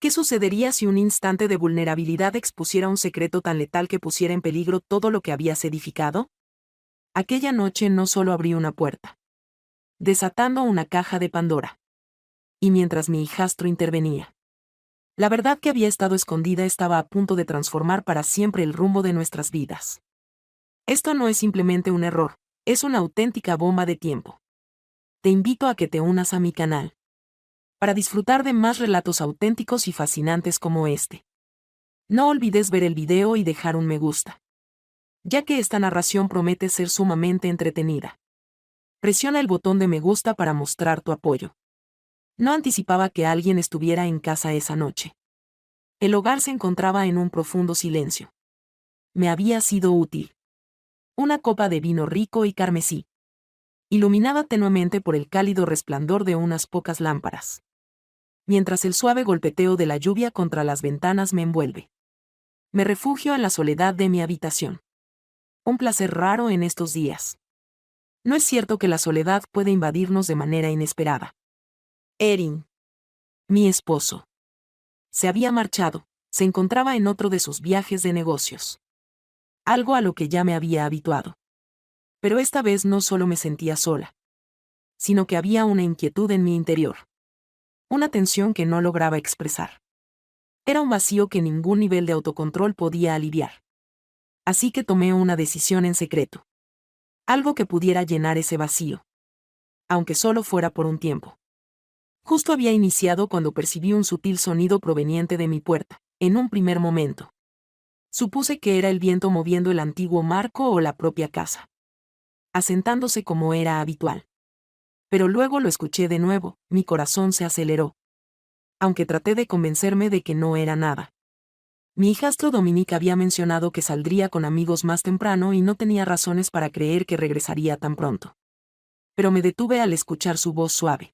¿Qué sucedería si un instante de vulnerabilidad expusiera un secreto tan letal que pusiera en peligro todo lo que habías edificado? Aquella noche no solo abrí una puerta, desatando una caja de Pandora. Y mientras mi hijastro intervenía, la verdad que había estado escondida estaba a punto de transformar para siempre el rumbo de nuestras vidas. Esto no es simplemente un error, es una auténtica bomba de tiempo. Te invito a que te unas a mi canal para disfrutar de más relatos auténticos y fascinantes como este. No olvides ver el video y dejar un me gusta, ya que esta narración promete ser sumamente entretenida. Presiona el botón de me gusta para mostrar tu apoyo. No anticipaba que alguien estuviera en casa esa noche. El hogar se encontraba en un profundo silencio. Me había sido útil. Una copa de vino rico y carmesí, iluminada tenuemente por el cálido resplandor de unas pocas lámparas, mientras el suave golpeteo de la lluvia contra las ventanas me envuelve. Me refugio en la soledad de mi habitación. Un placer raro en estos días. No es cierto que la soledad puede invadirnos de manera inesperada. Erin, mi esposo, se había marchado, se encontraba en otro de sus viajes de negocios. Algo a lo que ya me había habituado. Pero esta vez no solo me sentía sola, sino que había una inquietud en mi interior. Una tensión que no lograba expresar. Era un vacío que ningún nivel de autocontrol podía aliviar. Así que tomé una decisión en secreto. Algo que pudiera llenar ese vacío. Aunque solo fuera por un tiempo. Justo había iniciado cuando percibí un sutil sonido proveniente de mi puerta, en un primer momento. Supuse que era el viento moviendo el antiguo marco o la propia casa, asentándose como era habitual. Pero luego lo escuché de nuevo, mi corazón se aceleró. Aunque traté de convencerme de que no era nada. Mi hijastro Dominique había mencionado que saldría con amigos más temprano y no tenía razones para creer que regresaría tan pronto. Pero me detuve al escuchar su voz suave,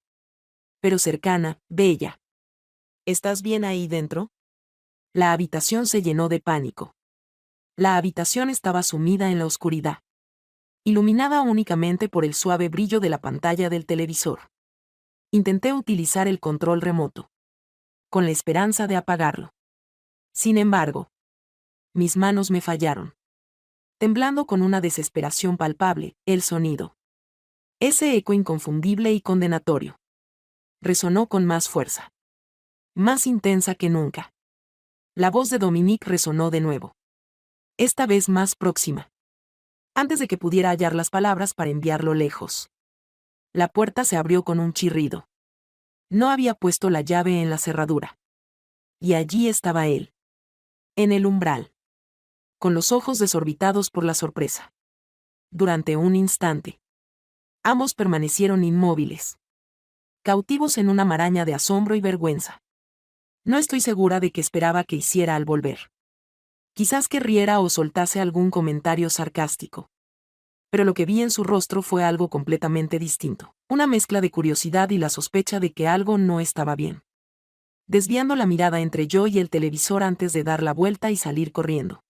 pero cercana, bella. ¿Estás bien ahí dentro? La habitación se llenó de pánico. La habitación estaba sumida en la oscuridad, iluminada únicamente por el suave brillo de la pantalla del televisor. Intenté utilizar el control remoto, con la esperanza de apagarlo. Sin embargo, mis manos me fallaron. Temblando con una desesperación palpable, el sonido. Ese eco inconfundible y condenatorio. Resonó con más fuerza. Más intensa que nunca. La voz de Dominique resonó de nuevo. Esta vez más próxima. Antes de que pudiera hallar las palabras para enviarlo lejos. La puerta se abrió con un chirrido. No había puesto la llave en la cerradura. Y allí estaba él. En el umbral. Con los ojos desorbitados por la sorpresa. Durante un instante. Ambos permanecieron inmóviles. Cautivos en una maraña de asombro y vergüenza. No estoy segura de qué esperaba que hiciera al volver. Quizás que riera o soltase algún comentario sarcástico. Pero lo que vi en su rostro fue algo completamente distinto. Una mezcla de curiosidad y la sospecha de que algo no estaba bien. Desviando la mirada entre yo y el televisor antes de dar la vuelta y salir corriendo.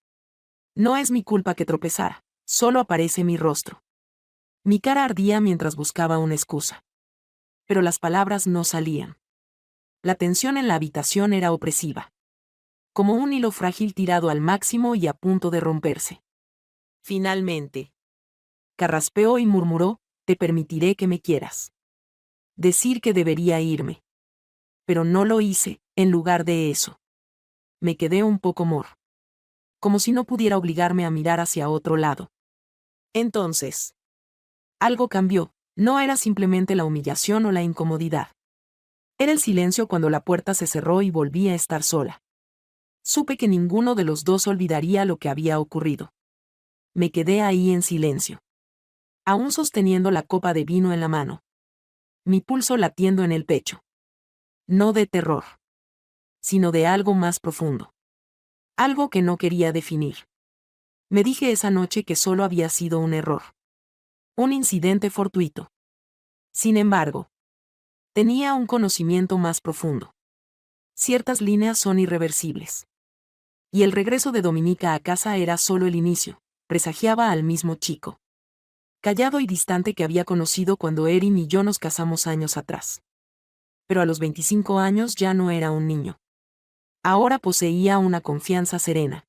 No es mi culpa que tropezara, solo aparece mi rostro. Mi cara ardía mientras buscaba una excusa. Pero las palabras no salían. La tensión en la habitación era opresiva. Como un hilo frágil tirado al máximo y a punto de romperse. Finalmente. Carraspeó y murmuró, te permitiré que me quieras. Decir que debería irme. Pero no lo hice, en lugar de eso. Me quedé un poco como si no pudiera obligarme a mirar hacia otro lado. Entonces. Algo cambió, no era simplemente la humillación o la incomodidad. Era el silencio cuando la puerta se cerró y volví a estar sola. Supe que ninguno de los dos olvidaría lo que había ocurrido. Me quedé ahí en silencio. Aún sosteniendo la copa de vino en la mano. Mi pulso latiendo en el pecho. No de terror. Sino de algo más profundo. Algo que no quería definir. Me dije esa noche que solo había sido un error. Un incidente fortuito. Sin embargo, tenía un conocimiento más profundo. Ciertas líneas son irreversibles. Y el regreso de Dominica a casa era solo el inicio, presagiaba al mismo chico. Callado y distante que había conocido cuando Erin y yo nos casamos años atrás. Pero a los 25 años ya no era un niño. Ahora poseía una confianza serena.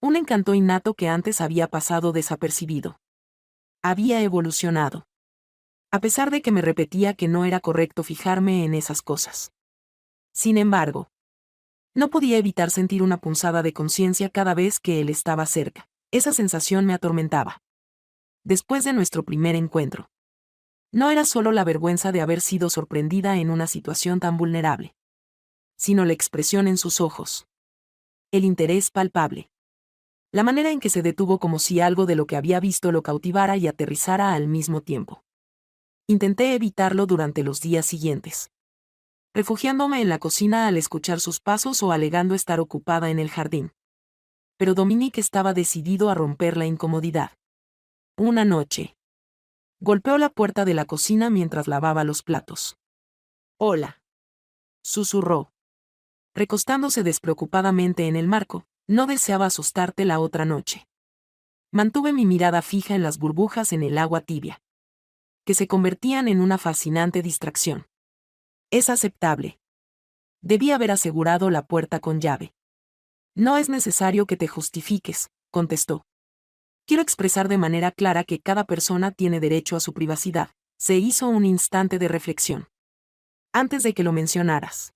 Un encanto innato que antes había pasado desapercibido. Había evolucionado. A pesar de que me repetía que no era correcto fijarme en esas cosas. Sin embargo, no podía evitar sentir una punzada de conciencia cada vez que él estaba cerca. Esa sensación me atormentaba. Después de nuestro primer encuentro. No era solo la vergüenza de haber sido sorprendida en una situación tan vulnerable, sino la expresión en sus ojos. El interés palpable. La manera en que se detuvo como si algo de lo que había visto lo cautivara y aterrizara al mismo tiempo. Intenté evitarlo durante los días siguientes, refugiándome en la cocina al escuchar sus pasos o alegando estar ocupada en el jardín. Pero Dominique estaba decidido a romper la incomodidad. Una noche. Golpeó la puerta de la cocina mientras lavaba los platos. «Hola», susurró, recostándose despreocupadamente en el marco. No deseaba asustarte la otra noche. Mantuve mi mirada fija en las burbujas en el agua tibia, que se convertían en una fascinante distracción. Es aceptable. Debí haber asegurado la puerta con llave. No es necesario que te justifiques, contestó. Quiero expresar de manera clara que cada persona tiene derecho a su privacidad. Se hizo un instante de reflexión. Antes de que lo mencionaras.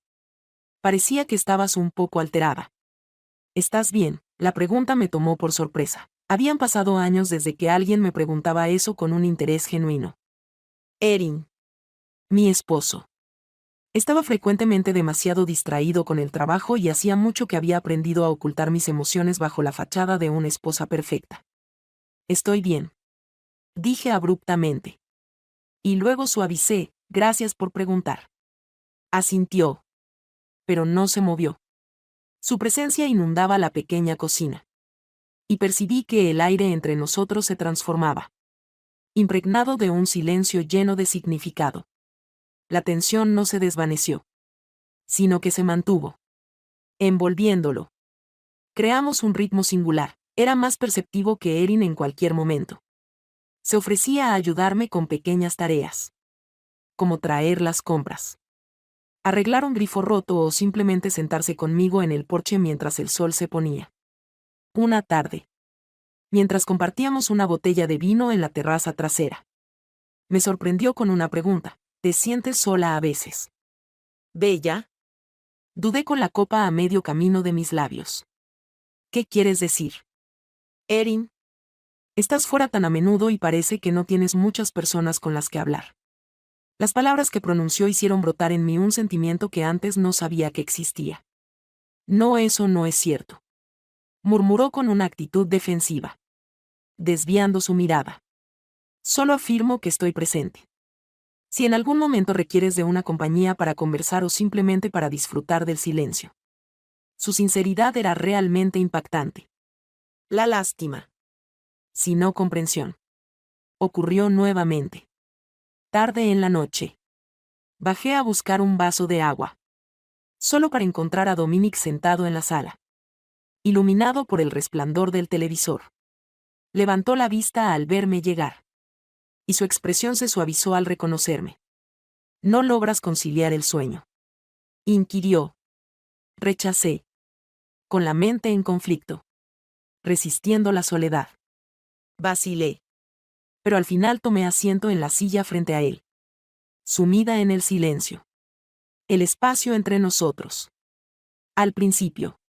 Parecía que estabas un poco alterada. ¿Estás bien? La pregunta me tomó por sorpresa. Habían pasado años desde que alguien me preguntaba eso con un interés genuino. Erin. Mi esposo. Estaba frecuentemente demasiado distraído con el trabajo y hacía mucho que había aprendido a ocultar mis emociones bajo la fachada de una esposa perfecta. Estoy bien. Dije abruptamente. Y luego suavicé, gracias por preguntar. Asintió. Pero no se movió. Su presencia inundaba la pequeña cocina. Y percibí que el aire entre nosotros se transformaba. Impregnado de un silencio lleno de significado. La tensión no se desvaneció, sino que se mantuvo, envolviéndolo. Creamos un ritmo singular. Era más perceptivo que Erin en cualquier momento. Se ofrecía a ayudarme con pequeñas tareas, como traer las compras, arreglar un grifo roto o simplemente sentarse conmigo en el porche mientras el sol se ponía. Una tarde, mientras compartíamos una botella de vino en la terraza trasera, me sorprendió con una pregunta. ¿Te sientes sola a veces? ¿Bella? Dudé con la copa a medio camino de mis labios. ¿Qué quieres decir? Erin, estás fuera tan a menudo y parece que no tienes muchas personas con las que hablar. Las palabras que pronunció hicieron brotar en mí un sentimiento que antes no sabía que existía. No, eso no es cierto. Murmuró con una actitud defensiva, desviando su mirada. Solo afirmo que estoy presente. Si en algún momento requieres de una compañía para conversar o simplemente para disfrutar del silencio. Su sinceridad era realmente impactante. La lástima, si no comprensión, ocurrió nuevamente. Tarde en la noche. Bajé a buscar un vaso de agua. Solo para encontrar a Dominique sentado en la sala, iluminado por el resplandor del televisor. Levantó la vista al verme llegar. Y su expresión se suavizó al reconocerme. ¿No logras conciliar el sueño?, inquirió. Rechacé. Con la mente en conflicto. Resistiendo la soledad. Vacilé. Pero al final tomé asiento en la silla frente a él. Sumida en el silencio. El espacio entre nosotros. Al principio.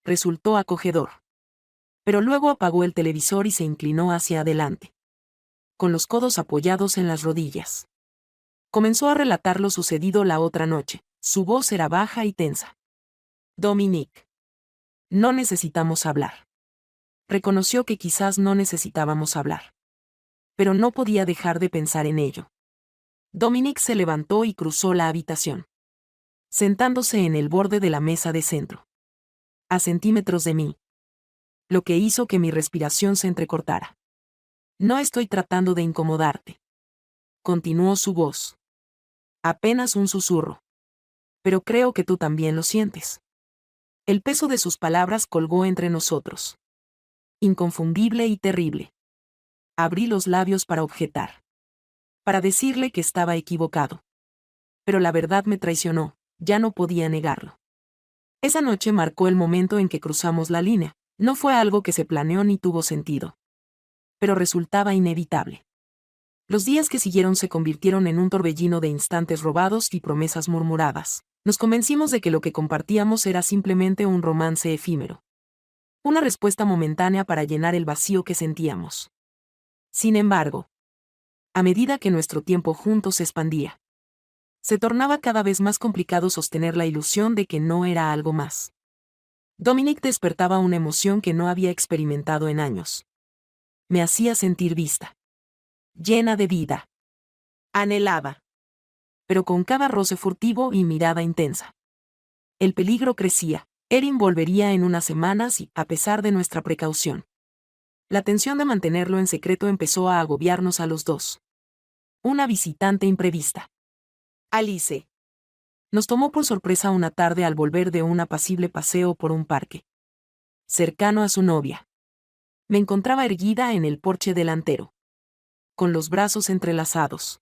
Resultó acogedor. Pero luego apagó el televisor y se inclinó hacia adelante, con los codos apoyados en las rodillas. Comenzó a relatar lo sucedido la otra noche. Su voz era baja y tensa. Dominique. No necesitamos hablar. Reconoció que quizás no necesitábamos hablar. Pero no podía dejar de pensar en ello. Dominique se levantó y cruzó la habitación, sentándose en el borde de la mesa de centro, a centímetros de mí, lo que hizo que mi respiración se entrecortara. No estoy tratando de incomodarte, continuó su voz. Apenas un susurro. Pero creo que tú también lo sientes. El peso de sus palabras colgó entre nosotros. Inconfundible y terrible. Abrí los labios para objetar. Para decirle que estaba equivocado. Pero la verdad me traicionó, ya no podía negarlo. Esa noche marcó el momento en que cruzamos la línea. No fue algo que se planeó ni tuvo sentido. Pero resultaba inevitable. Los días que siguieron se convirtieron en un torbellino de instantes robados y promesas murmuradas. Nos convencimos de que lo que compartíamos era simplemente un romance efímero. Una respuesta momentánea para llenar el vacío que sentíamos. Sin embargo, a medida que nuestro tiempo juntos se expandía, se tornaba cada vez más complicado sostener la ilusión de que no era algo más. Dominic despertaba una emoción que no había experimentado en años. Me hacía sentir vista. Llena de vida. Anhelada. Pero con cada roce furtivo y mirada intensa. El peligro crecía. Erin volvería en unas semanas y, a pesar de nuestra precaución, la tensión de mantenerlo en secreto empezó a agobiarnos a los dos. Una visitante imprevista. Alice. Nos tomó por sorpresa una tarde al volver de un apacible paseo por un parque. Cercano a su novia. Me encontraba erguida en el porche delantero. Con los brazos entrelazados.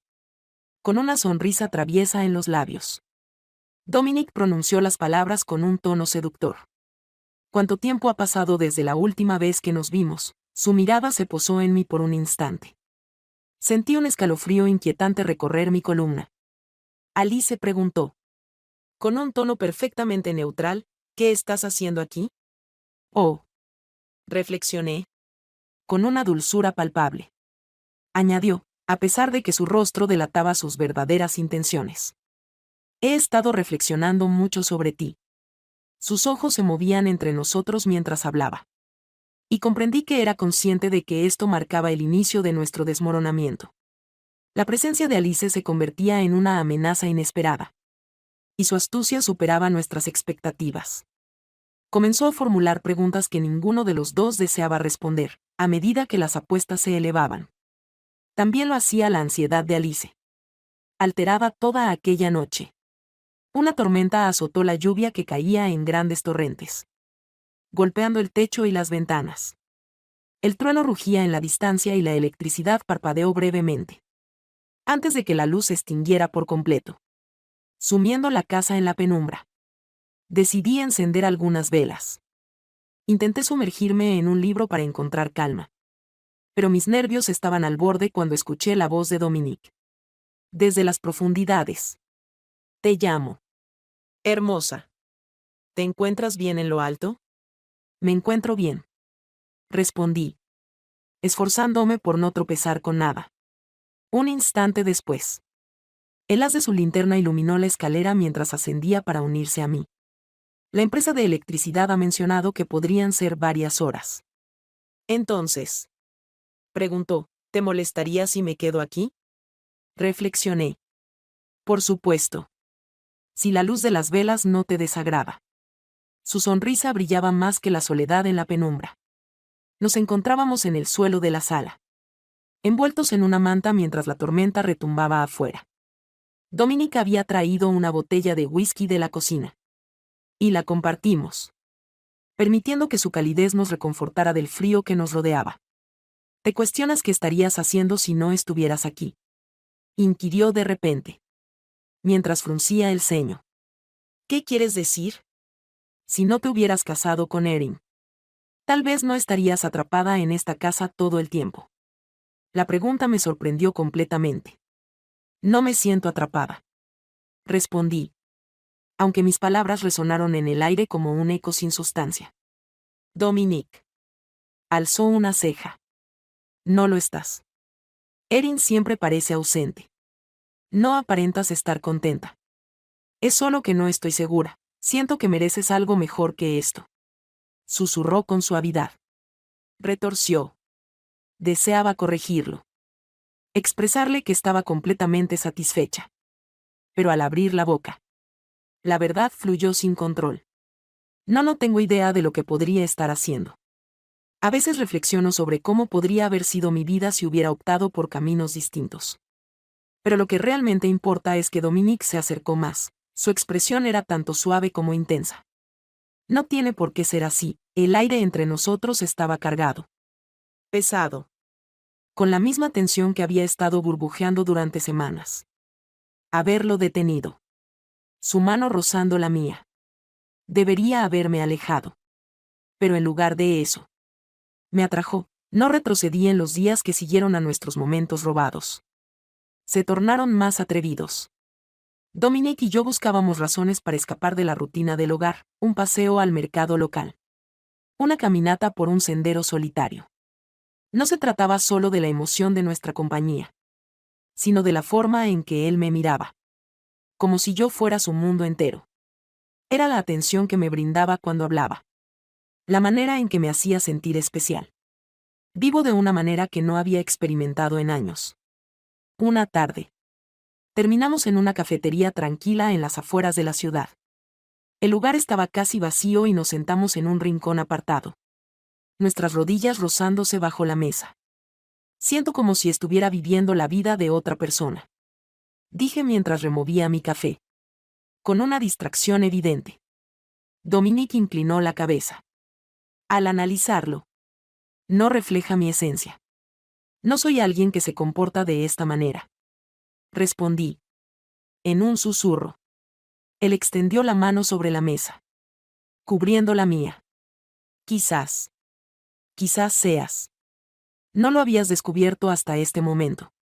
Con una sonrisa traviesa en los labios. Dominic pronunció las palabras con un tono seductor. ¿Cuánto tiempo ha pasado desde la última vez que nos vimos? Su mirada se posó en mí por un instante. Sentí un escalofrío inquietante recorrer mi columna. Alice preguntó. Con un tono perfectamente neutral, ¿qué estás haciendo aquí? Oh. Reflexioné. Con una dulzura palpable. Añadió, a pesar de que su rostro delataba sus verdaderas intenciones. He estado reflexionando mucho sobre ti. Sus ojos se movían entre nosotros mientras hablaba. Y comprendí que era consciente de que esto marcaba el inicio de nuestro desmoronamiento. La presencia de Alice se convertía en una amenaza inesperada. Y su astucia superaba nuestras expectativas. Comenzó a formular preguntas que ninguno de los dos deseaba responder, a medida que las apuestas se elevaban. También lo hacía la ansiedad de Alice. Alterada toda aquella noche. Una tormenta azotó la lluvia que caía en grandes torrentes, golpeando el techo y las ventanas. El trueno rugía en la distancia y la electricidad parpadeó brevemente, antes de que la luz se extinguiera por completo, sumiendo la casa en la penumbra. Decidí encender algunas velas. Intenté sumergirme en un libro para encontrar calma. Pero mis nervios estaban al borde cuando escuché la voz de Dominic. Desde las profundidades. Te llamo. Hermosa. ¿Te encuentras bien en lo alto? Me encuentro bien. Respondí, esforzándome por no tropezar con nada. Un instante después. El haz de su linterna iluminó la escalera mientras ascendía para unirse a mí. La empresa de electricidad ha mencionado que podrían ser varias horas. Entonces, preguntó, ¿te molestaría si me quedo aquí? Reflexioné. Por supuesto. Si la luz de las velas no te desagrada. Su sonrisa brillaba más que la soledad en la penumbra. Nos encontrábamos en el suelo de la sala, envueltos en una manta mientras la tormenta retumbaba afuera. Dominic había traído una botella de whisky de la cocina. Y la compartimos, permitiendo que su calidez nos reconfortara del frío que nos rodeaba. ¿Te cuestionas qué estarías haciendo si no estuvieras aquí?, inquirió de repente, mientras fruncía el ceño. ¿Qué quieres decir? Si no te hubieras casado con Erin, tal vez no estarías atrapada en esta casa todo el tiempo. La pregunta me sorprendió completamente. No me siento atrapada. Respondí, aunque mis palabras resonaron en el aire como un eco sin sustancia. Dominic alzó una ceja. No lo estás. Erin siempre parece ausente. No aparentas estar contenta. Es solo que no estoy segura. Siento que mereces algo mejor que esto. Susurró con suavidad. Retorció. Deseaba corregirlo. Expresarle que estaba completamente satisfecha. Pero al abrir la boca, la verdad fluyó sin control. No tengo idea de lo que podría estar haciendo. A veces reflexiono sobre cómo podría haber sido mi vida si hubiera optado por caminos distintos. Pero lo que realmente importa es que Dominic se acercó más. Su expresión era tanto suave como intensa. No tiene por qué ser así. El aire entre nosotros estaba cargado. Pesado. Con la misma tensión que había estado burbujeando durante semanas. Haberlo detenido. Su mano rozando la mía. Debería haberme alejado. Pero en lugar de eso, me atrajo. No retrocedí en los días que siguieron a nuestros momentos robados. Se tornaron más atrevidos. Dominic y yo buscábamos razones para escapar de la rutina del hogar, un paseo al mercado local. Una caminata por un sendero solitario. No se trataba solo de la emoción de nuestra compañía, sino de la forma en que él me miraba. Como si yo fuera su mundo entero. Era la atención que me brindaba cuando hablaba. La manera en que me hacía sentir especial. Vivo de una manera que no había experimentado en años. Una tarde. Terminamos en una cafetería tranquila en las afueras de la ciudad. El lugar estaba casi vacío y nos sentamos en un rincón apartado. Nuestras rodillas rozándose bajo la mesa. Siento como si estuviera viviendo la vida de otra persona. Dije mientras removía mi café. Con una distracción evidente. Dominic inclinó la cabeza. Al analizarlo, no refleja mi esencia. No soy alguien que se comporta de esta manera. Respondí. En un susurro. Él extendió la mano sobre la mesa. Cubriendo la mía. Quizás seas. No lo habías descubierto hasta este momento.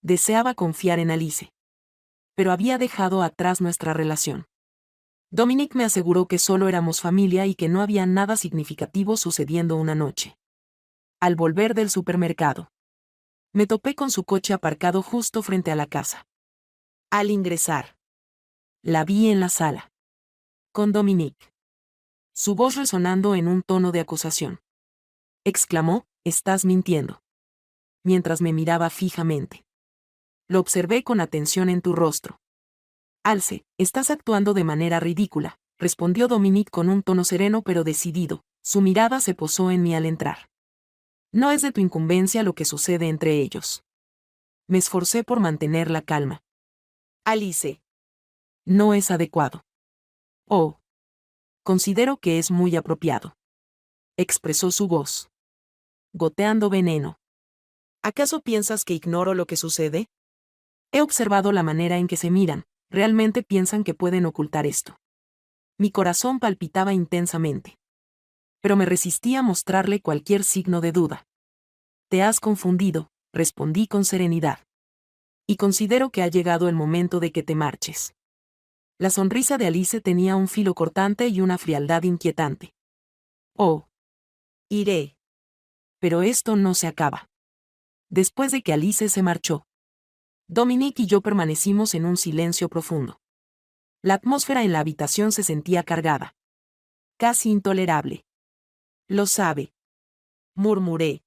Deseaba confiar en Alice. Pero había dejado atrás nuestra relación. Dominic me aseguró que solo éramos familia y que no había nada significativo sucediendo una noche. Al volver del supermercado, me topé con su coche aparcado justo frente a la casa. Al ingresar, la vi en la sala. Con Dominic. Su voz resonando en un tono de acusación. Exclamó, «Estás mintiendo». Mientras me miraba fijamente. Lo observé con atención en tu rostro. Alce, estás actuando de manera ridícula, respondió Dominic con un tono sereno pero decidido. Su mirada se posó en mí al entrar. No es de tu incumbencia lo que sucede entre ellos. Me esforcé por mantener la calma. Alice. No es adecuado. Oh. Considero que es muy apropiado. Expresó su voz. Goteando veneno. ¿Acaso piensas que ignoro lo que sucede? He observado la manera en que se miran. ¿Realmente piensan que pueden ocultar esto? Mi corazón palpitaba intensamente. Pero me resistí a mostrarle cualquier signo de duda. Te has confundido, respondí con serenidad. Y considero que ha llegado el momento de que te marches. La sonrisa de Alice tenía un filo cortante y una frialdad inquietante. Oh. Iré. Pero esto no se acaba. Después de que Alice se marchó, Dominic y yo permanecimos en un silencio profundo. La atmósfera en la habitación se sentía cargada. Casi intolerable. Lo sabe. Murmuré.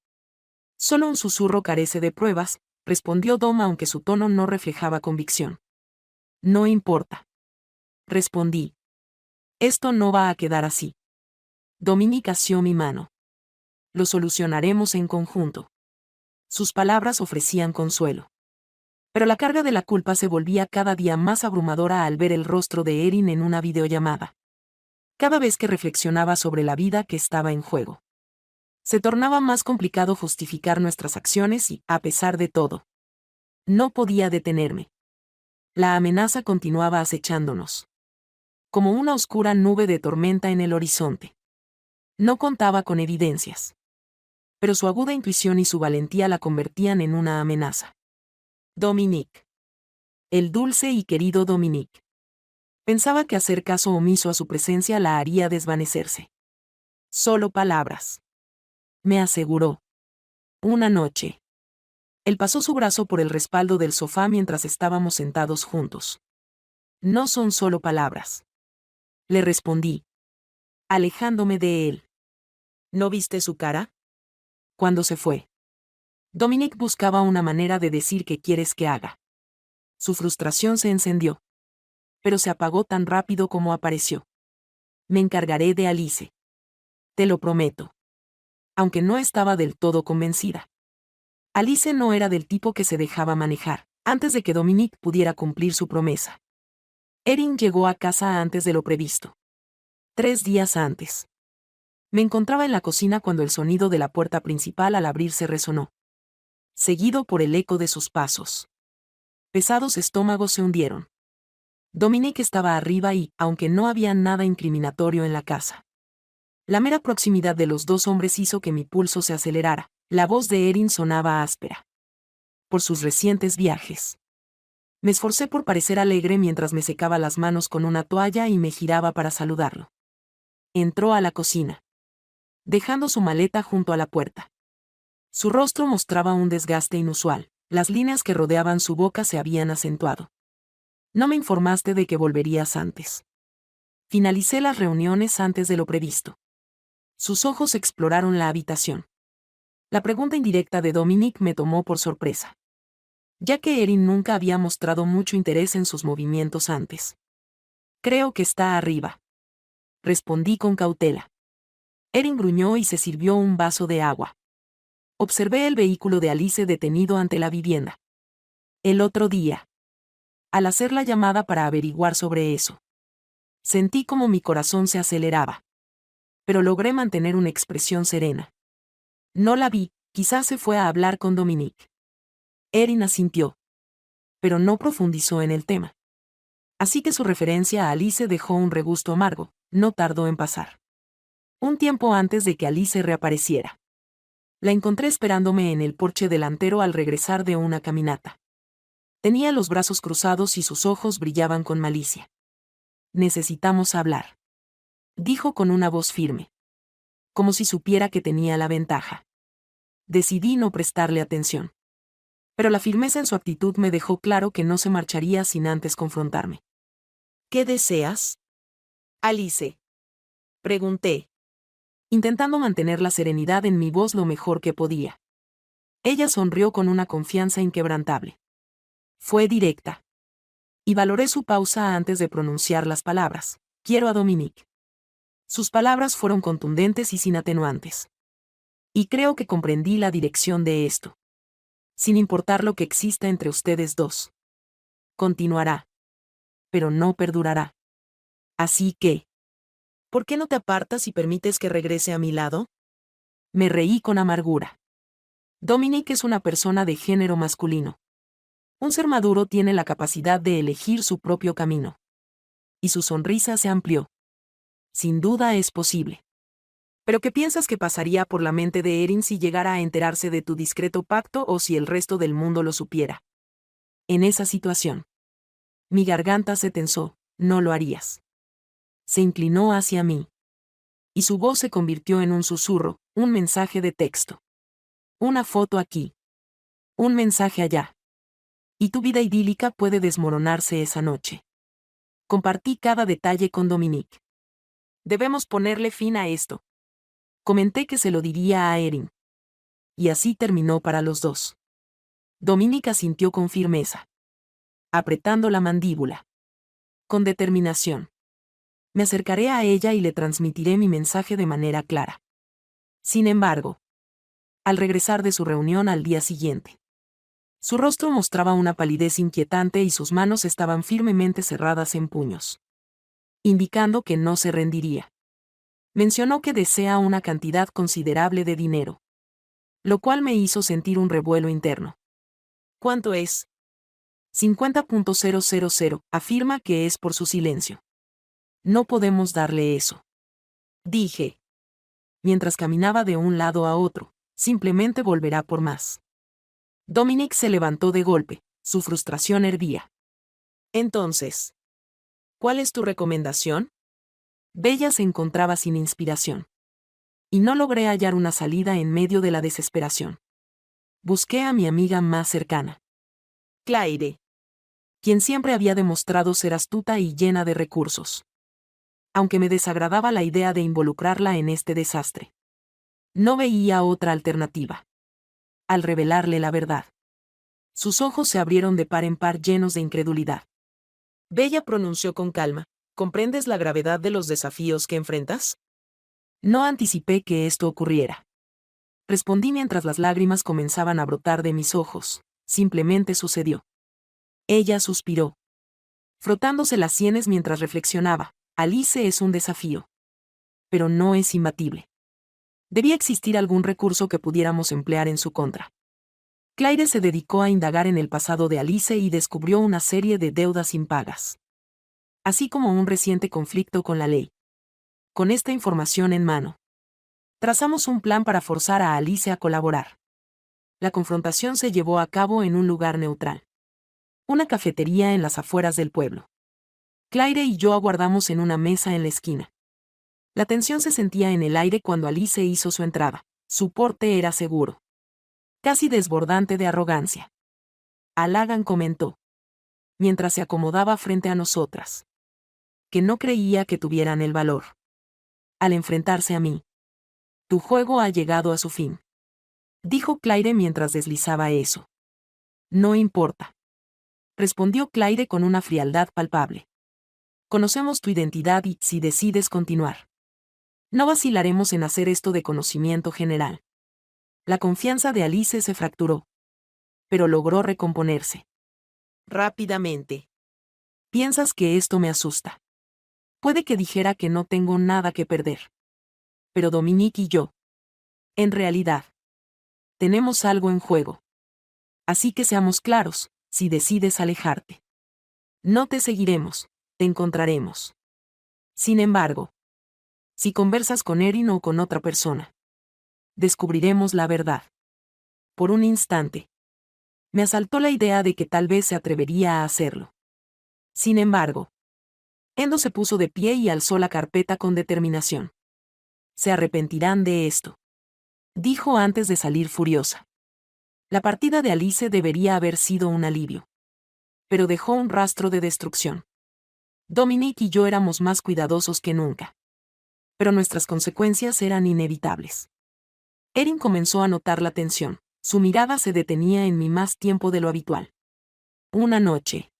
Solo un susurro carece de pruebas, respondió Dom aunque su tono no reflejaba convicción. No importa. Respondí. Esto no va a quedar así. Dominic asió mi mano. Lo solucionaremos en conjunto. Sus palabras ofrecían consuelo. Pero la carga de la culpa se volvía cada día más abrumadora al ver el rostro de Erin en una videollamada. Cada vez que reflexionaba sobre la vida que estaba en juego, se tornaba más complicado justificar nuestras acciones y, a pesar de todo, no podía detenerme. La amenaza continuaba acechándonos. Como una oscura nube de tormenta en el horizonte. No contaba con evidencias. Pero su aguda intuición y su valentía la convertían en una amenaza. Dominic. El dulce y querido Dominic. Pensaba que hacer caso omiso a su presencia la haría desvanecerse. Solo palabras. Me aseguró. Una noche. Él pasó su brazo por el respaldo del sofá mientras estábamos sentados juntos. No son solo palabras. Le respondí. Alejándome de él. ¿No viste su cara? Cuando se fue. Dominic buscaba una manera de decir qué quieres que haga. Su frustración se encendió. Pero se apagó tan rápido como apareció. Me encargaré de Alice. Te lo prometo. Aunque no estaba del todo convencida. Alice no era del tipo que se dejaba manejar, antes de que Dominic pudiera cumplir su promesa. Erin llegó a casa antes de lo previsto. 3 días antes. Me encontraba en la cocina cuando el sonido de la puerta principal al abrirse resonó. Seguido por el eco de sus pasos. Pesados estómagos se hundieron. Dominique estaba arriba y, aunque no había nada incriminatorio en la casa, la mera proximidad de los dos hombres hizo que mi pulso se acelerara. La voz de Erin sonaba áspera. Por sus recientes viajes. Me esforcé por parecer alegre mientras me secaba las manos con una toalla y me giraba para saludarlo. Entró a la cocina, dejando su maleta junto a la puerta. Su rostro mostraba un desgaste inusual. Las líneas que rodeaban su boca se habían acentuado. No me informaste de que volverías antes. Finalicé las reuniones antes de lo previsto. Sus ojos exploraron la habitación. La pregunta indirecta de Dominique me tomó por sorpresa, ya que Erin nunca había mostrado mucho interés en sus movimientos antes. Creo que está arriba. Respondí con cautela. Erin gruñó y se sirvió un vaso de agua. Observé el vehículo de Alice detenido ante la vivienda. El otro día, al hacer la llamada para averiguar sobre eso, sentí como mi corazón se aceleraba. Pero logré mantener una expresión serena. No la vi, quizás se fue a hablar con Dominique. Erin asintió, pero no profundizó en el tema. Así que su referencia a Alice dejó un regusto amargo. No tardó en pasar. Un tiempo antes de que Alice reapareciera, la encontré esperándome en el porche delantero al regresar de una caminata. Tenía los brazos cruzados y sus ojos brillaban con malicia. Necesitamos hablar, dijo con una voz firme, como si supiera que tenía la ventaja. Decidí no prestarle atención. Pero la firmeza en su actitud me dejó claro que no se marcharía sin antes confrontarme. ¿Qué deseas? Alice. Pregunté, intentando mantener la serenidad en mi voz lo mejor que podía. Ella sonrió con una confianza inquebrantable. Fue directa. Y valoré su pausa antes de pronunciar las palabras. Quiero a Dominique. Sus palabras fueron contundentes y sin atenuantes. Y creo que comprendí la dirección de esto. Sin importar lo que exista entre ustedes dos. Continuará. Pero no perdurará. Así que, ¿por qué no te apartas y permites que regrese a mi lado? Me reí con amargura. Dominique es una persona de género masculino. Un ser maduro tiene la capacidad de elegir su propio camino. Y su sonrisa se amplió. Sin duda es posible. ¿Pero qué piensas que pasaría por la mente de Erin si llegara a enterarse de tu discreto pacto o si el resto del mundo lo supiera? En esa situación. Mi garganta se tensó. No lo harías. Se inclinó hacia mí. Y su voz se convirtió en un susurro, un mensaje de texto. Una foto aquí. Un mensaje allá. Y tu vida idílica puede desmoronarse esa noche. Compartí cada detalle con Dominique. Debemos ponerle fin a esto. Comenté que se lo diría a Erin. Y así terminó para los dos. Dominique asintió con firmeza, apretando la mandíbula. Con determinación. Me acercaré a ella y le transmitiré mi mensaje de manera clara. Sin embargo, al regresar de su reunión al día siguiente, su rostro mostraba una palidez inquietante y sus manos estaban firmemente cerradas en puños, indicando que no se rendiría. Mencionó que desea una cantidad considerable de dinero, lo cual me hizo sentir un revuelo interno. ¿Cuánto es? 50.000, afirma que es por su silencio. No podemos darle eso. Dije. Mientras caminaba de un lado a otro, simplemente volverá por más. Dominique se levantó de golpe, su frustración hervía. Entonces, ¿cuál es tu recomendación? Bella se encontraba sin inspiración. Y no logré hallar una salida en medio de la desesperación. Busqué a mi amiga más cercana, Claire, quien siempre había demostrado ser astuta y llena de recursos. Aunque me desagradaba la idea de involucrarla en este desastre. No veía otra alternativa. Al revelarle la verdad, sus ojos se abrieron de par en par llenos de incredulidad. Bella pronunció con calma, ¿comprendes la gravedad de los desafíos que enfrentas? No anticipé que esto ocurriera. Respondí mientras las lágrimas comenzaban a brotar de mis ojos. Simplemente sucedió. Ella suspiró, frotándose las sienes mientras reflexionaba. Alice es un desafío. Pero no es imbatible. Debía existir algún recurso que pudiéramos emplear en su contra. Claire se dedicó a indagar en el pasado de Alice y descubrió una serie de deudas impagas. así como un reciente conflicto con la ley. Con esta información en mano, trazamos un plan para forzar a Alice a colaborar. La confrontación se llevó a cabo en un lugar neutral. Una cafetería en las afueras del pueblo. Claire y yo aguardamos en una mesa en la esquina. La tensión se sentía en el aire cuando Alice hizo su entrada. Su porte era seguro, casi desbordante de arrogancia. Halagan comentó, mientras se acomodaba frente a nosotras, que no creía que tuvieran el valor. Al enfrentarse a mí. Tu juego ha llegado a su fin. Dijo Claire mientras deslizaba eso. No importa. Respondió Claire con una frialdad palpable. Conocemos tu identidad y, si decides continuar, no vacilaremos en hacer esto de conocimiento general. La confianza de Alice se fracturó, pero logró recomponerse. Rápidamente. ¿Piensas que esto me asusta? Puede que dijera que no tengo nada que perder. Pero Dominique y yo, en realidad, tenemos algo en juego. Así que seamos claros, si decides alejarte. No te seguiremos, te encontraremos. Sin embargo, si conversas con Erin o con otra persona, descubriremos la verdad. Por un instante, me asaltó la idea de que tal vez se atrevería a hacerlo. Sin embargo, Endo se puso de pie y alzó la carpeta con determinación. Se arrepentirán de esto, dijo antes de salir furiosa. La partida de Alice debería haber sido un alivio, pero dejó un rastro de destrucción. Dominique y yo éramos más cuidadosos que nunca, pero nuestras consecuencias eran inevitables. Erin comenzó a notar la tensión. Su mirada se detenía en mí más tiempo de lo habitual. Una noche,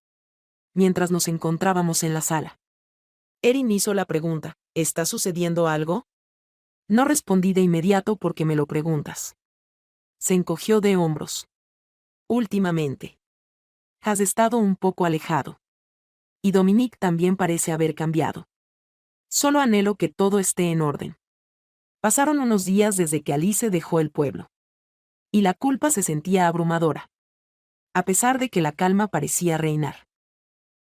mientras nos encontrábamos en la sala, Erin hizo la pregunta, ¿está sucediendo algo? No respondí de inmediato porque me lo preguntas. Se encogió de hombros. Últimamente, has estado un poco alejado. Y Dominique también parece haber cambiado. Solo anhelo que todo esté en orden. Pasaron unos días desde que Alice dejó el pueblo. Y la culpa se sentía abrumadora. A pesar de que la calma parecía reinar.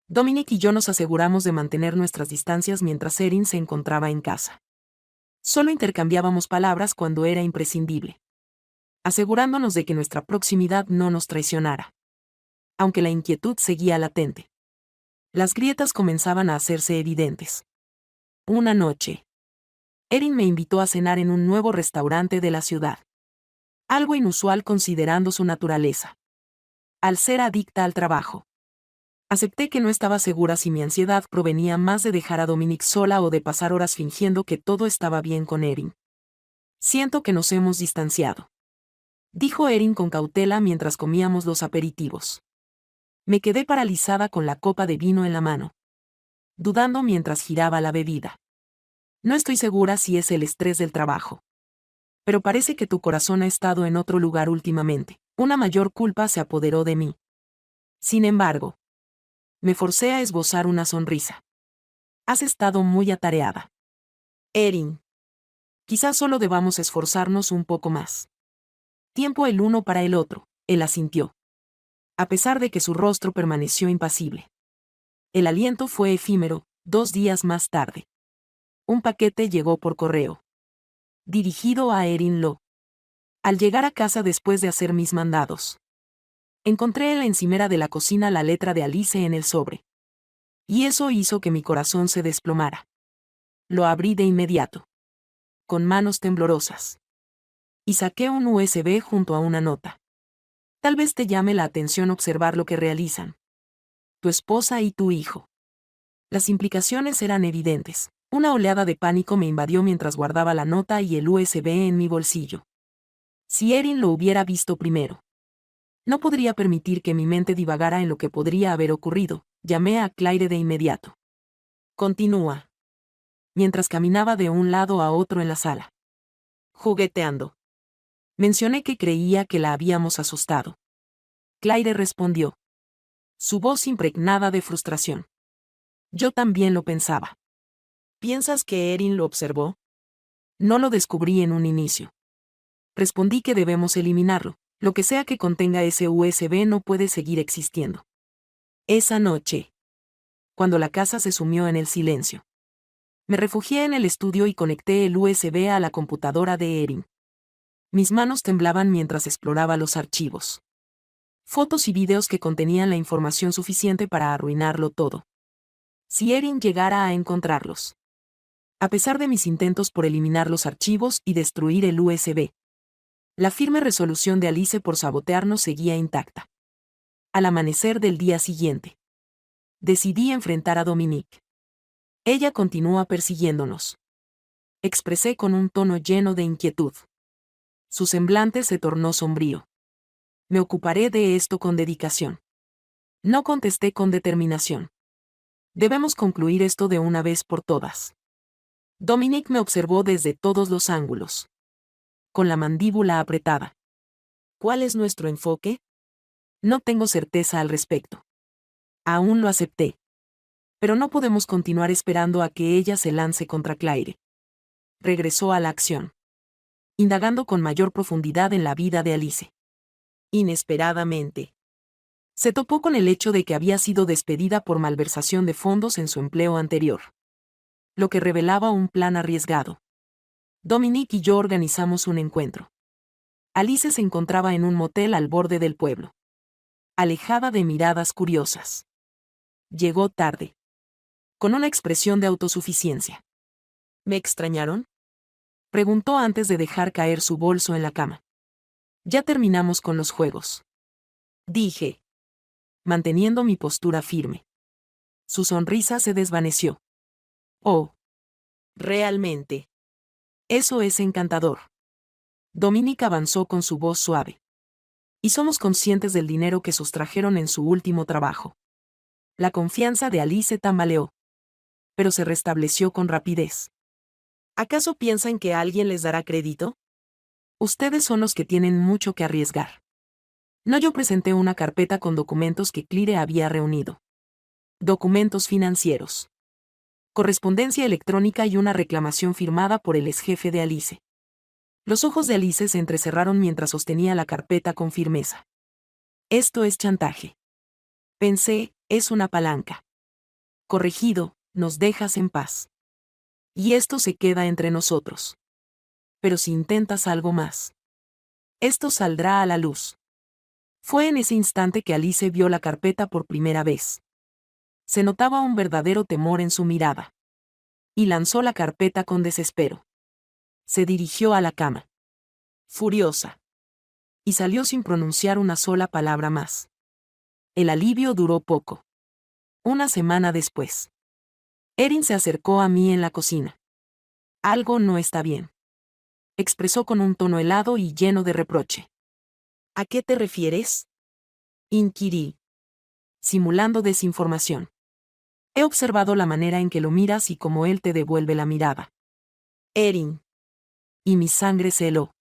Dominique y yo nos aseguramos de mantener nuestras distancias mientras Erin se encontraba en casa. Solo intercambiábamos palabras cuando era imprescindible, asegurándonos de que nuestra proximidad no nos traicionara. Aunque la inquietud seguía latente. Las grietas comenzaban a hacerse evidentes. Una noche, Erin me invitó a cenar en un nuevo restaurante de la ciudad. Algo inusual considerando su naturaleza. Al ser adicta al trabajo. Acepté que no estaba segura si mi ansiedad provenía más de dejar a Dominique sola o de pasar horas fingiendo que todo estaba bien con Erin. Siento que nos hemos distanciado, dijo Erin con cautela mientras comíamos los aperitivos. Me quedé paralizada con la copa de vino en la mano, dudando mientras giraba la bebida. No estoy segura si es el estrés del trabajo. Pero parece que tu corazón ha estado en otro lugar últimamente. Una mayor culpa se apoderó de mí. Sin embargo, me forcé a esbozar una sonrisa. Has estado muy atareada. Erin. Quizás solo debamos esforzarnos un poco más. Tiempo el uno para el otro, él asintió. A pesar de que su rostro permaneció impasible. El aliento fue efímero. 2 días más tarde. Un paquete llegó por correo. Dirigido a Erin Lo. Al llegar a casa después de hacer mis mandados, encontré en la encimera de la cocina la letra de Alice en el sobre. Y eso hizo que mi corazón se desplomara. Lo abrí de inmediato. Con manos temblorosas. Y saqué un USB junto a una nota. Tal vez te llame la atención observar lo que realizan. Tu esposa y tu hijo. Las implicaciones eran evidentes. Una oleada de pánico me invadió mientras guardaba la nota y el USB en mi bolsillo. Si Erin lo hubiera visto primero. No podría permitir que mi mente divagara en lo que podría haber ocurrido. Llamé a Claire de inmediato. Continúa. Mientras caminaba de un lado a otro en la sala. Jugueteando. Mencioné que creía que la habíamos asustado. Claire respondió. Su voz impregnada de frustración. Yo también lo pensaba. ¿Piensas que Erin lo observó? No lo descubrí en un inicio. Respondí que debemos eliminarlo. Lo que sea que contenga ese USB no puede seguir existiendo. Esa noche, cuando la casa se sumió en el silencio. Me refugié en el estudio y conecté el USB a la computadora de Erin. Mis manos temblaban mientras exploraba los archivos. Fotos y videos que contenían la información suficiente para arruinarlo todo. Si Erin llegara a encontrarlos. A pesar de mis intentos por eliminar los archivos y destruir el USB. La firme resolución de Alice por sabotearnos seguía intacta. Al amanecer del día siguiente. Decidí enfrentar a Dominique. Ella continúa persiguiéndonos. Expresé con un tono lleno de inquietud. Su semblante se tornó sombrío. Me ocuparé de esto con dedicación. No contesté con determinación. Debemos concluir esto de una vez por todas. Dominique me observó desde todos los ángulos. Con la mandíbula apretada. ¿Cuál es nuestro enfoque? No tengo certeza al respecto. Aún lo acepté. Pero no podemos continuar esperando a que ella se lance contra Claire. Regresó a la acción. Indagando con mayor profundidad en la vida de Alice. Inesperadamente. Se topó con el hecho de que había sido despedida por malversación de fondos en su empleo anterior. Lo que revelaba un plan arriesgado. Dominique y yo organizamos un encuentro. Alice se encontraba en un motel al borde del pueblo. Alejada de miradas curiosas. Llegó tarde. Con una expresión de autosuficiencia. ¿Me extrañaron? Preguntó antes de dejar caer su bolso en la cama. Ya terminamos con los juegos. Dije. Manteniendo mi postura firme. Su sonrisa se desvaneció. Oh. Realmente. Eso es encantador. Dominique avanzó con su voz suave. Y somos conscientes del dinero que sustrajeron en su último trabajo. La confianza de Alice tambaleó. Pero se restableció con rapidez. ¿Acaso piensan que alguien les dará crédito? Ustedes son los que tienen mucho que arriesgar. No, yo presenté una carpeta con documentos que Claire había reunido. Documentos financieros. Correspondencia electrónica y una reclamación firmada por el ex jefe de Alice. Los ojos de Alice se entrecerraron mientras sostenía la carpeta con firmeza. Esto es chantaje. Pensé, es una palanca. Corregido, nos dejas en paz. Y esto se queda entre nosotros. Pero si intentas algo más. Esto saldrá a la luz. Fue en ese instante que Alice vio la carpeta por primera vez. Se notaba un verdadero temor en su mirada. Y lanzó la carpeta con desespero. Se dirigió a la cama. Furiosa. Y salió sin pronunciar una sola palabra más. El alivio duró poco. Una semana después. Erin se acercó a mí en la cocina. Algo no está bien. Expresó con un tono helado y lleno de reproche. ¿A qué te refieres? Inquirí. Simulando desinformación. He observado la manera en que lo miras y cómo él te devuelve la mirada. Erin. Y mi sangre se heló.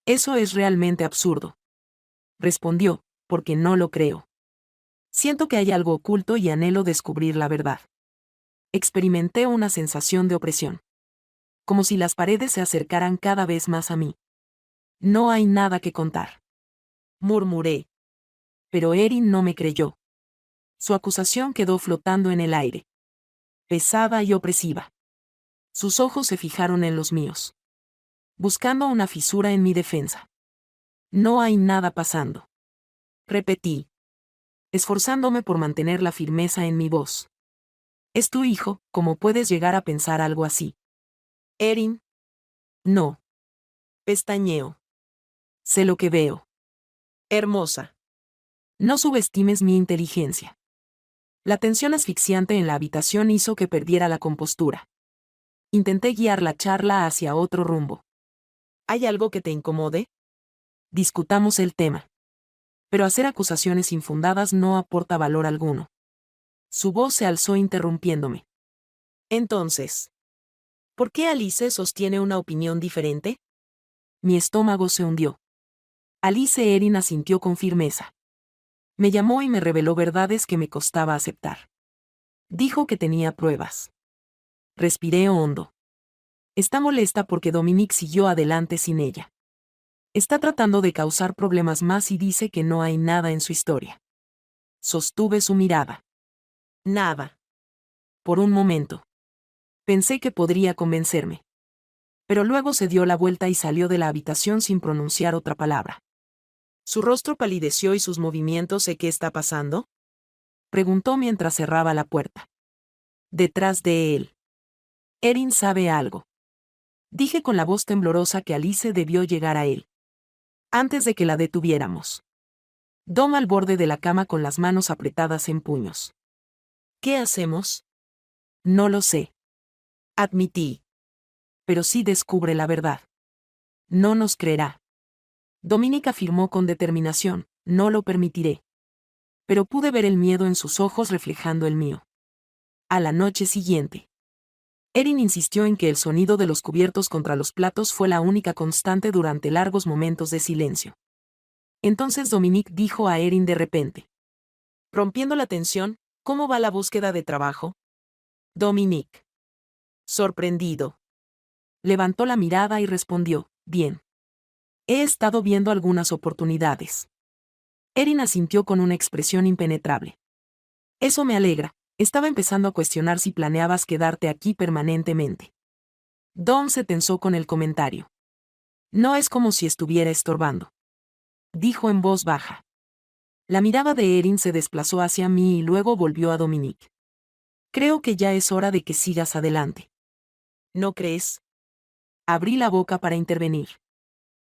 Eso es realmente absurdo. Respondió, porque no lo creo. Siento que hay algo oculto y anhelo descubrir la verdad. Experimenté una sensación de opresión. Como si las paredes se acercaran cada vez más a mí. No hay nada que contar. Murmuré. Pero Erin no me creyó. Su acusación quedó flotando en el aire. Pesada y opresiva. Sus ojos se fijaron en los míos. Buscando una fisura en mi defensa. No hay nada pasando. Repetí. Esforzándome por mantener la firmeza en mi voz. Es tu hijo, ¿cómo puedes llegar a pensar algo así? Erin. No. Pestañeo. Sé lo que veo. Hermosa. No subestimes mi inteligencia. La tensión asfixiante en la habitación hizo que perdiera la compostura. Intenté guiar la charla hacia otro rumbo. ¿Hay algo que te incomode? Discutamos el tema. Pero hacer acusaciones infundadas no aporta valor alguno. Su voz se alzó interrumpiéndome. Entonces, ¿por qué Alice sostiene una opinión diferente? Mi estómago se hundió. Alice Erin asintió con firmeza. Me llamó y me reveló verdades que me costaba aceptar. Dijo que tenía pruebas. Respiré hondo. Está molesta porque Dominique siguió adelante sin ella. Está tratando de causar problemas más y dice que no hay nada en su historia. Sostuve su mirada. Nada. Por un momento. Pensé que podría convencerme. Pero luego se dio la vuelta y salió de la habitación sin pronunciar otra palabra. Su rostro palideció y sus movimientos. ¿Qué está pasando?, preguntó mientras cerraba la puerta. Detrás de él. Erin sabe algo. Dije con la voz temblorosa que Alice debió llegar a él. Antes de que la detuviéramos. Dom al borde de la cama con las manos apretadas en puños. ¿Qué hacemos? No lo sé. Admití. Pero sí descubre la verdad. No nos creerá. Dominic afirmó con determinación, no lo permitiré. Pero pude ver el miedo en sus ojos reflejando el mío. A la noche siguiente. Erin insistió en que el sonido de los cubiertos contra los platos fue la única constante durante largos momentos de silencio. Entonces Dominic dijo a Erin de repente. Rompiendo la tensión, ¿cómo va la búsqueda de trabajo? Dominic. Sorprendido. Levantó la mirada y respondió, bien. He estado viendo algunas oportunidades. Erin asintió con una expresión impenetrable. Eso me alegra, estaba empezando a cuestionar si planeabas quedarte aquí permanentemente. Dom se tensó con el comentario. No es como si estuviera estorbando. Dijo en voz baja. La mirada de Erin se desplazó hacia mí y luego volvió a Dominic. Creo que ya es hora de que sigas adelante. ¿No crees? Abrí la boca para intervenir.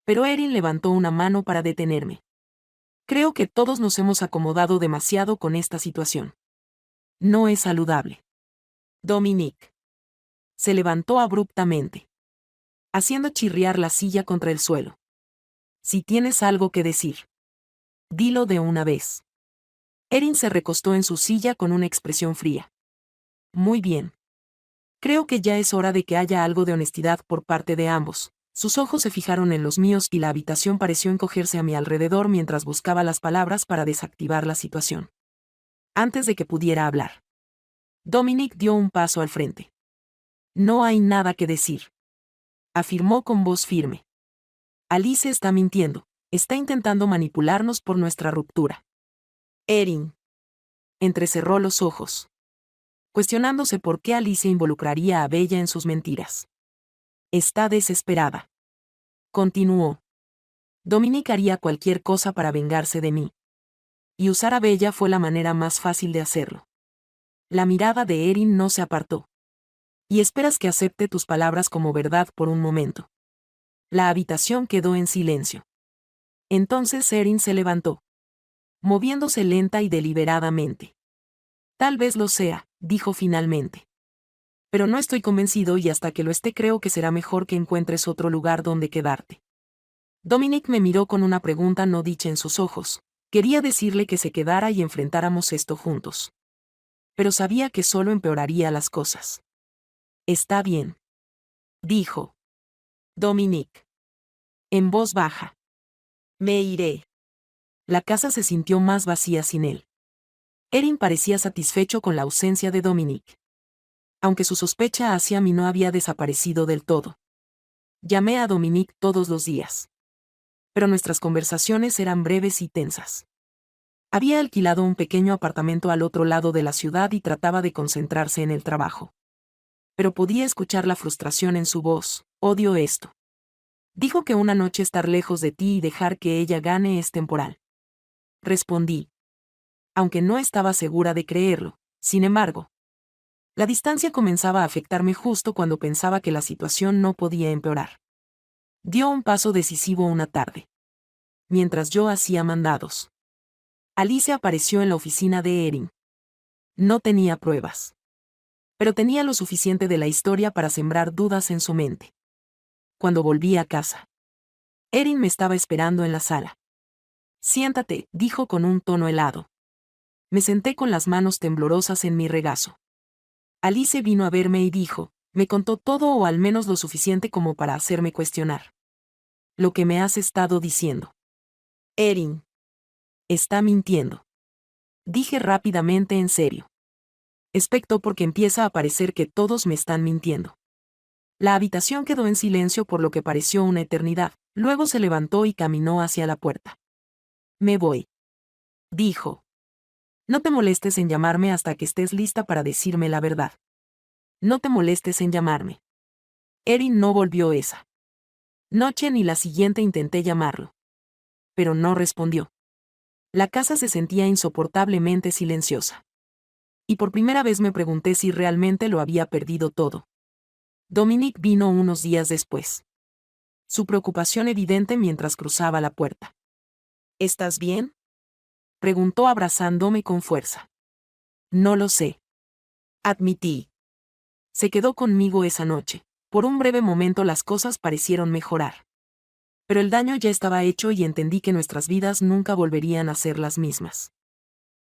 Pero Erin levantó una mano para detenerme. Creo que todos nos hemos acomodado demasiado con esta situación. No es saludable. Dominic. Se levantó abruptamente, haciendo chirriar la silla contra el suelo. Si tienes algo que decir, dilo de una vez. Erin se recostó en su silla con una expresión fría. Muy bien. Creo que ya es hora de que haya algo de honestidad por parte de ambos. Sus ojos se fijaron en los míos y la habitación pareció encogerse a mi alrededor mientras buscaba las palabras para desactivar la situación. Antes de que pudiera hablar, Dominic dio un paso al frente. No hay nada que decir. Afirmó con voz firme. Alice está mintiendo, está intentando manipularnos por nuestra ruptura. Erin. Entrecerró los ojos, cuestionándose por qué Alice involucraría a Bella en sus mentiras. Está desesperada. Continuó. Dominic haría cualquier cosa para vengarse de mí. Y usar a Bella fue la manera más fácil de hacerlo. La mirada de Erin no se apartó. Y esperas que acepte tus palabras como verdad por un momento. La habitación quedó en silencio. Entonces Erin se levantó, moviéndose lenta y deliberadamente. Tal vez lo sea, dijo finalmente. Pero no estoy convencido y hasta que lo esté creo que será mejor que encuentres otro lugar donde quedarte. Dominic me miró con una pregunta no dicha en sus ojos. Quería decirle que se quedara y enfrentáramos esto juntos. Pero sabía que solo empeoraría las cosas. Está bien, dijo Dominic, en voz baja. Me iré. La casa se sintió más vacía sin él. Erin parecía satisfecho con la ausencia de Dominic. Aunque su sospecha hacia mí no había desaparecido del todo. Llamé a Dominic todos los días. Pero nuestras conversaciones eran breves y tensas. Había alquilado un pequeño apartamento al otro lado de la ciudad y trataba de concentrarse en el trabajo. Pero podía escuchar la frustración en su voz. Odio esto. Dijo que una noche estar lejos de ti y dejar que ella gane es temporal. Respondí. Aunque no estaba segura de creerlo, sin embargo. La distancia comenzaba a afectarme justo cuando pensaba que la situación no podía empeorar. Dio un paso decisivo una tarde. Mientras yo hacía mandados. Alice apareció en la oficina de Erin. No tenía pruebas. Pero tenía lo suficiente de la historia para sembrar dudas en su mente. Cuando volví a casa, Erin me estaba esperando en la sala. Siéntate, dijo con un tono helado. Me senté con las manos temblorosas en mi regazo. Alice vino a verme y dijo, me contó todo o al menos lo suficiente como para hacerme cuestionar. Lo que me has estado diciendo. Erin. Está mintiendo. Dije rápidamente en serio. Especto porque empieza a parecer que todos me están mintiendo. La habitación quedó en silencio por lo que pareció una eternidad, luego se levantó y caminó hacia la puerta. Me voy. Dijo. No te molestes en llamarme hasta que estés lista para decirme la verdad. No te molestes en llamarme. Erin no volvió esa noche ni la siguiente intenté llamarlo. Pero no respondió. La casa se sentía insoportablemente silenciosa. Y por primera vez me pregunté si realmente lo había perdido todo. Dominic vino unos días después. Su preocupación evidente mientras cruzaba la puerta. ¿Estás bien?, preguntó abrazándome con fuerza. No lo sé, admití. Se quedó conmigo esa noche. Por un breve momento las cosas parecieron mejorar. Pero el daño ya estaba hecho y entendí que nuestras vidas nunca volverían a ser las mismas.